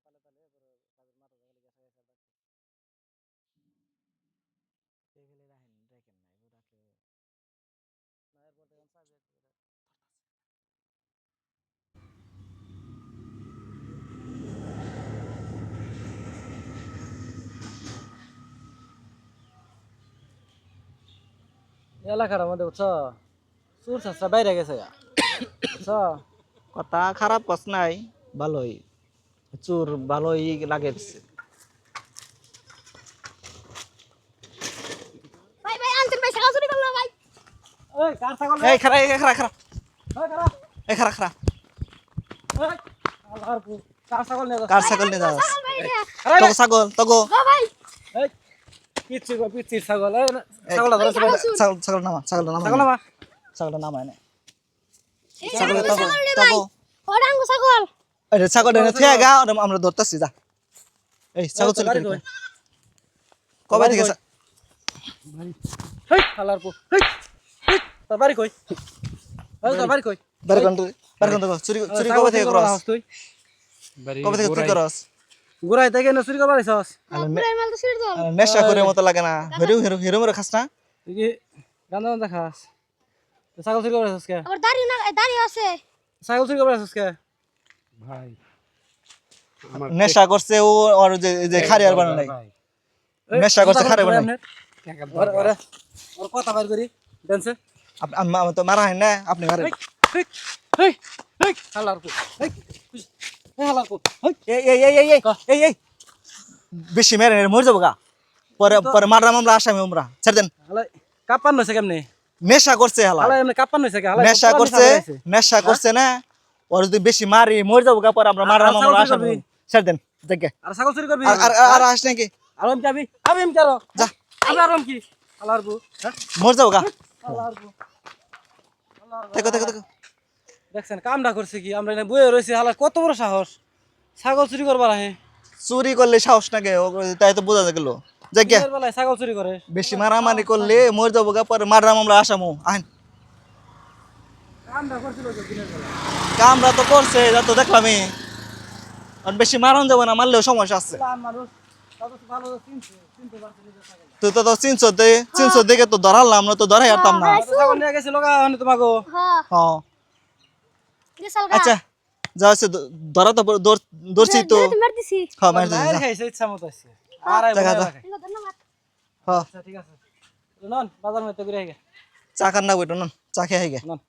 তালে তালে এরপরে কাজের মাথা জায়গা গেছে গেছে ডাকছে টেবিলে রাখেন রাখেন না এবার রাখলে না এরপর দেখেন চাবি একটা করে এলাকার মধ্যে বুঝছো চুর চাষটা বাইরে গেছে বুঝছো কথা খারাপ কস নাই ভালোই চোর ভালোই লাগে ভাই ভাই আনছেন ভাই ছাগল চুরি করলো ভাই। ওই কার ছাগল এই খারা এই খারা খারা ওই কারা এই খারা খারা ওই আল্লাহর পু কার ছাগল নিয়ে যাস কার ছাগল নিয়ে যাস ছাগল ভাই এটা। আরে তগো ছাগল তগো ও ভাই এই পিচ্ছির ছাগল এই ছাগলটা ধরে ছাগল ছাগল নামা ছাগলটা নামা ছাগল আমার ছাগলটা নামা এনে এই ছাগল ছাগল তগো রে ভাই তগো ওডাঙ্গু ছাগল। আরে ছাগল এনে থেকে গা আমরা ধরতাছি যা এই ছাগল চলে বাড়ি কেন কই? কবে থেকে হেই আল্লাহর পু হেই হেই তোর বাড়ি কই ওই তোর বাড়ি কই বারগন তগো চুরি চুরি কবে থেকে করস তুই কবে থেকে চুরি করস গুড়াই থেকে না চুরি করবার আইছস পুরাই মাল তো চুরি দল। নেশা করে মতো লাগে না হিরো হিরো হিরো মরে খাস না তুই কি গান্দা গান্দা খাস তুই ছাগল চুরি করবার আইছস কে আবার দাড়ি না দাড়ি আছে। ছাগল চুরি করবার আইছস কে ভাই নেশা করছে ও আর যে খারিয়ার বানা নাই নেশা করছে খারিয়ার বানা নাই ওর কথা বাইর করি ডান্সে আমি তো মারা হয় না আপনি মারেন হেই হেই হেই আল্লাহর পু হেই হেই আল্লাহর পু হেই এই এই এই এই এই এই এই বেশি মেরে মরে যাবো গা পরে পরে মারলাম আমরা আসামি আমরা ছেড়ে দেন হালাই কাপান হইছে কেমনে নেশা করছে হালা হালাই এমনি কাপান হইছে কে হালাই নেশা করছে না ওর যদি বেশি মারি মরে যাবো গা পরে আমরা মারলাম আর আমরা ছাগল আসামি চুরি ছেড়ে দেন দেখে আর ছাগল চুরি করবি আর আর আস নাকি আর আমি যাবি আমি এম চারো যা আমি আর কি আল্লাহর পু হ্যাঁ মরে যাবো গা আল্লাহর পু দেখো দেখো দেখো দেখছেন কামটা করছে কি আমরা এনে বইয়ে রয়েছি হালার কত বড় সাহস ছাগল চুরি করবার আহে চুরি করলে সাহস নাকি তাই তো বোঝা গেল যে দিনের বেলায় ছাগল চুরি করে বেশি মারামারি করলে মরে যাবো গা পরে মারলাম আমরা আসামু আইন কামটা করছিল যে দিনের বেলায় কামরা তো করছে যা তো দেখলামই আর বেশি মারন যাবো না মারলেও সমস্যা আছে প্লান মানুষ তত ভালো চিনতে পারছে নিজের ছাগল তুই তো চিনছো দেখে তো ধরালাম না তো ধরাই পারতাম না ছাগল নিয়ে গেছিল গা তোমাকে হ্যাঁ হ্যাঁ গেছাল গা। আচ্ছা যা হচ্ছে ধরা তো ধরছি তো তুমি মার দিছি। হ্যাঁ মার মায়ের খাইছে ইচ্ছা মতো আছে আর আই দেখা বলে যা। রাখে। ধন্যবাদ। হ্যাঁ আচ্ছা ঠিক আছে নন বাজার মধ্যে ঘুরে আইগে চা খান না বইটো নন চা খেয়ে গে নন